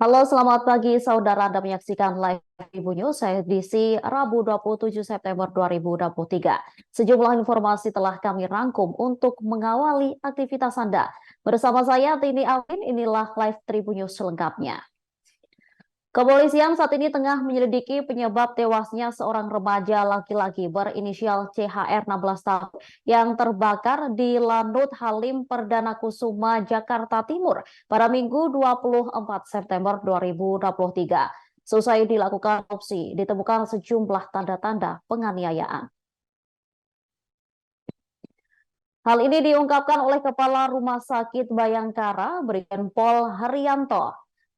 Halo, selamat pagi saudara. Anda menyaksikan live Ibu News, saya edisi Rabu 27 September 2023. Sejumlah informasi telah kami rangkum untuk mengawali aktivitas Anda. Bersama saya Tini Alvin, inilah live Tribun News selengkapnya. Kepolisian saat ini tengah menyelidiki penyebab tewasnya seorang remaja laki-laki berinisial CHR 16 tahun yang terbakar di Lanut Halim Perdana Kusuma, Jakarta Timur pada Minggu 24 September 2023. Selesai dilakukan otopsi, ditemukan sejumlah tanda-tanda penganiayaan. Hal ini diungkapkan oleh Kepala Rumah Sakit Bayangkara, Brigjen Pol Haryanto.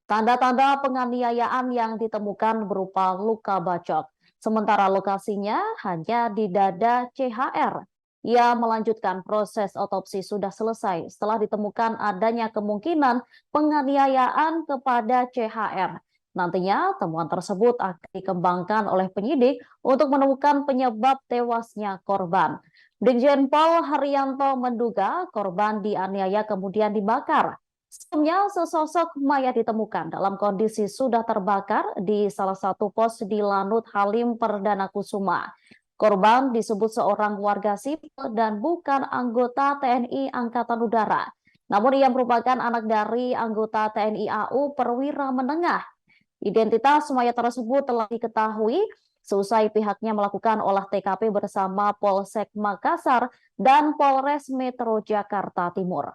Tanda-tanda penganiayaan yang ditemukan berupa luka bacok. Sementara lokasinya hanya di dada CHR. Ia melanjutkan proses otopsi sudah selesai setelah ditemukan adanya kemungkinan penganiayaan kepada CHR. Nantinya temuan tersebut akan dikembangkan oleh penyidik untuk menemukan penyebab tewasnya korban. Brigjen Pol Haryanto menduga korban dianiaya kemudian dibakar. Sebelumnya, sesosok mayat ditemukan dalam kondisi sudah terbakar di salah satu pos di Lanut Halim Perdana Kusuma. Korban disebut seorang warga sipil dan bukan anggota TNI Angkatan Udara. Namun ia merupakan anak dari anggota TNI AU perwira menengah. Identitas mayat tersebut telah diketahui seusai pihaknya melakukan olah TKP bersama Polsek Makassar dan Polres Metro Jakarta Timur.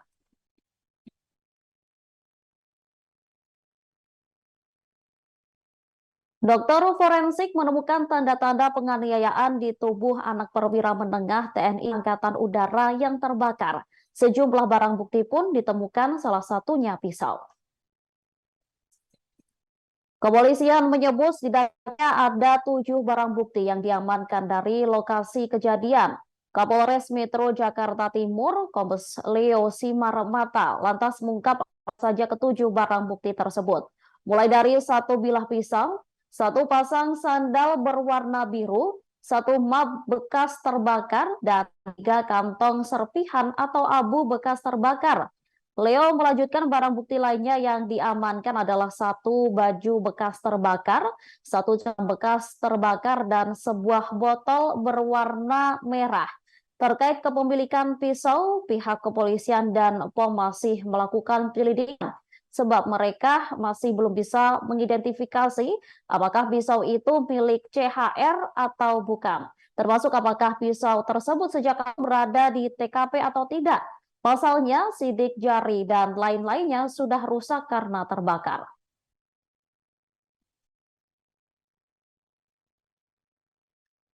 Dokter forensik menemukan tanda-tanda penganiayaan di tubuh anak perwira menengah TNI Angkatan Udara yang terbakar. Sejumlah barang bukti pun ditemukan, salah satunya pisau. Kepolisian menyebut setidaknya ada 7 barang bukti yang diamankan dari lokasi kejadian. Kapolres Metro Jakarta Timur, Kombes Leo Simarmata, lantas mengungkap apa saja ketujuh barang bukti tersebut. Mulai dari satu bilah pisau, satu pasang sandal berwarna biru, satu map bekas terbakar, dan 3 kantong serpihan atau abu bekas terbakar. Leo melanjutkan barang bukti lainnya yang diamankan adalah satu baju bekas terbakar, satu jam bekas terbakar, dan sebuah botol berwarna merah. Terkait kepemilikan pisau, pihak kepolisian dan POM masih melakukan penyelidikan sebab mereka masih belum bisa mengidentifikasi apakah pisau itu milik CHR atau bukan. Termasuk apakah pisau tersebut sejak awal berada di TKP atau tidak. Pasalnya, sidik jari dan lain-lainnya sudah rusak karena terbakar.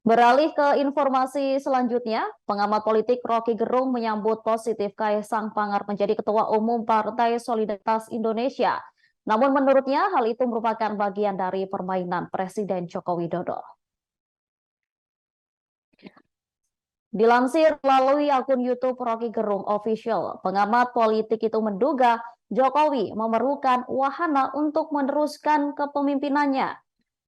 Beralih ke informasi selanjutnya, pengamat politik Rocky Gerung menyambut positif Kaisang Pangarep menjadi Ketua Umum Partai Solidaritas Indonesia. Namun menurutnya hal itu merupakan bagian dari permainan Presiden Joko Widodo. Dilansir melalui akun YouTube Rocky Gerung Official, pengamat politik itu menduga Jokowi memerlukan wahana untuk meneruskan kepemimpinannya.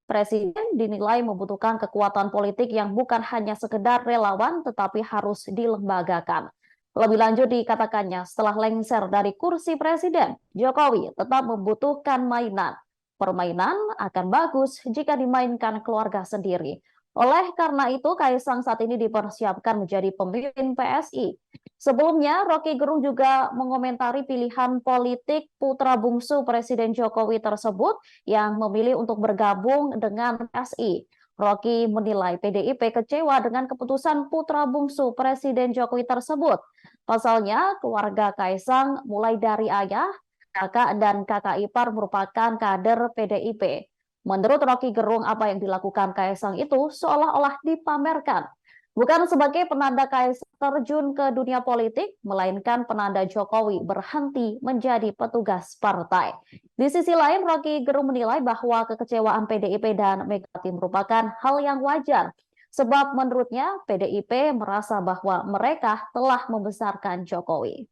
Presiden dinilai membutuhkan kekuatan politik yang bukan hanya sekedar relawan tetapi harus dilembagakan. Lebih lanjut dikatakannya, setelah lengser dari kursi presiden, Jokowi tetap membutuhkan mainan. Permainan akan bagus jika dimainkan keluarga sendiri. Oleh karena itu, Kaisang saat ini dipersiapkan menjadi pemimpin PSI. Sebelumnya, Rocky Gerung juga mengomentari pilihan politik putra bungsu Presiden Jokowi tersebut yang memilih untuk bergabung dengan PSI. Rocky menilai PDIP kecewa dengan keputusan putra bungsu Presiden Jokowi tersebut. Pasalnya, keluarga Kaisang mulai dari ayah, kakak, dan kakak ipar merupakan kader PDIP. Menurut Rocky Gerung, apa yang dilakukan Kaisang itu seolah-olah dipamerkan. Bukan sebagai penanda Kaisang terjun ke dunia politik, melainkan penanda Jokowi berhenti menjadi petugas partai. Di sisi lain, Rocky Gerung menilai bahwa kekecewaan PDIP dan Megawati merupakan hal yang wajar. Sebab menurutnya PDIP merasa bahwa mereka telah membesarkan Jokowi.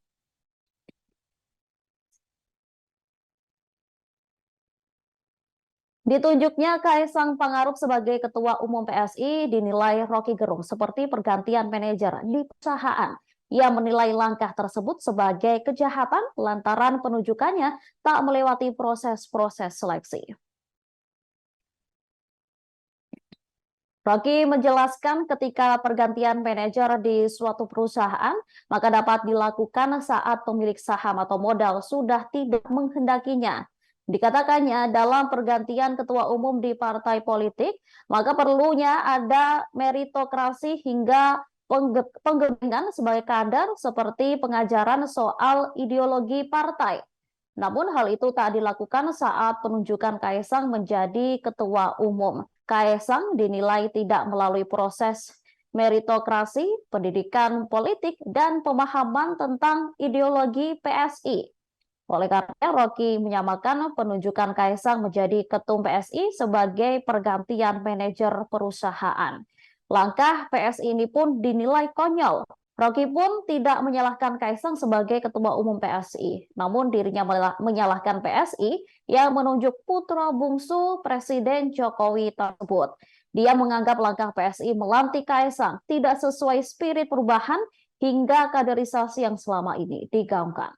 Ditunjuknya Kaisang Pangarep sebagai Ketua Umum PSI dinilai Rocky Gerung seperti pergantian manajer di perusahaan Ia menilai langkah tersebut sebagai kejahatan lantaran penunjukannya tak melewati proses-proses seleksi. Rocky menjelaskan ketika pergantian manajer di suatu perusahaan, maka dapat dilakukan saat pemilik saham atau modal sudah tidak menghendakinya. Dikatakannya dalam pergantian ketua umum di partai politik, maka perlunya ada meritokrasi hingga penggebengan sebagai kader seperti pengajaran soal ideologi partai. Namun hal itu tak dilakukan saat penunjukan Kaisang menjadi ketua umum. Kaisang dinilai tidak melalui proses meritokrasi, pendidikan politik, dan pemahaman tentang ideologi PSI. Oleh karena Rocky menyamakan penunjukan Kaisang menjadi ketum PSI sebagai pergantian manajer perusahaan. Langkah PSI ini pun dinilai konyol. Rocky pun tidak menyalahkan Kaisang sebagai ketua umum PSI, namun dirinya menyalahkan PSI yang menunjuk putra bungsu Presiden Jokowi tersebut. Dia menganggap langkah PSI melantik Kaisang tidak sesuai spirit perubahan hingga kaderisasi yang selama ini digaungkan.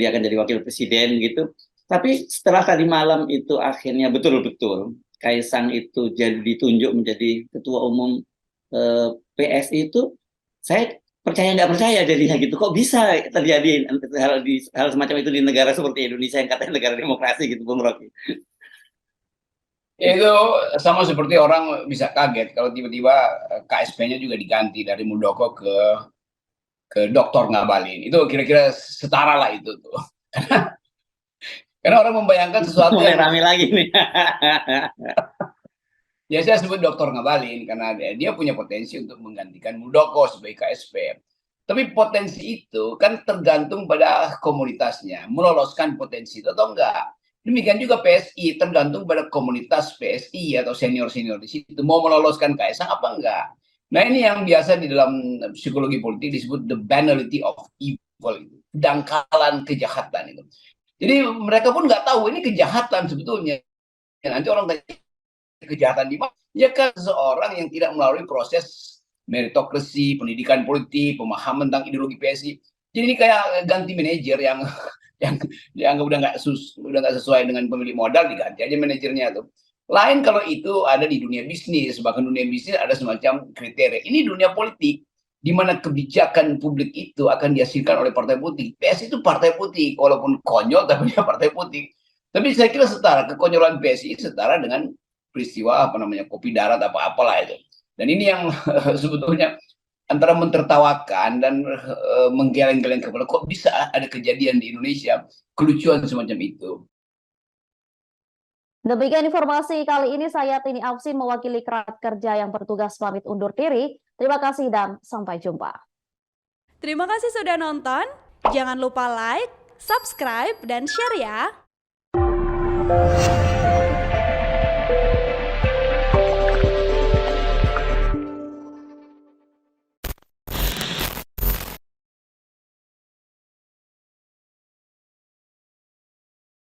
Dia akan jadi wakil presiden gitu. Tapi setelah tadi malam itu akhirnya betul-betul Kaisang itu jadi ditunjuk menjadi ketua umum PSI itu, saya percaya nggak percaya jadinya gitu. Kok bisa terjadi hal semacam itu di negara seperti Indonesia yang katanya negara demokrasi gitu, Bung Rocky? Itu sama seperti orang bisa kaget kalau tiba-tiba KSP-nya juga diganti dari Muldoko ke Dr. Ngabalin. Itu kira-kira setara lah itu tuh. Karena orang membayangkan sesuatu Mulai yang rame lagi nih. ya saya sebut Dr. Ngabalin karena dia punya potensi untuk menggantikan Muldoko sebagai KSP. Tapi potensi itu kan tergantung pada komunitasnya, meloloskan potensi itu atau enggak. Demikian juga PSI, tergantung pada komunitas PSI atau senior-senior di situ, mau meloloskan Kaisang apa enggak. Nah ini yang biasa di dalam psikologi politik disebut the banality of evil, kedangkalan kejahatan itu. Jadi mereka pun nggak tahu ini kejahatan sebetulnya. Nanti orang tanya kejahatan di mana? Ya kan seorang yang tidak melalui proses meritokrasi, pendidikan politik, pemahaman tentang ideologi PSI. Jadi ini kayak ganti manajer yang dianggap udah nggak sesuai dengan pemilik modal, diganti aja manajernya tuh. Lain kalau itu ada di dunia bisnis, bahkan dunia bisnis ada semacam kriteria. Ini dunia politik, di mana kebijakan publik itu akan dihasilkan oleh partai politik. PSI itu partai politik, walaupun konyol tapi dia partai politik. Tapi saya kira setara, kekonyolan PSI setara dengan peristiwa kopi darat apa-apalah itu. Dan ini yang sebetulnya antara mentertawakan dan menggeleng-geleng kepala, kok bisa ada kejadian di Indonesia kelucuan semacam itu. Demikian informasi kali ini, saya Tini Afsin mewakili kerabat kerja yang bertugas pamit undur diri. Terima kasih dan sampai jumpa. Terima kasih sudah nonton. Jangan lupa like, subscribe, dan share ya.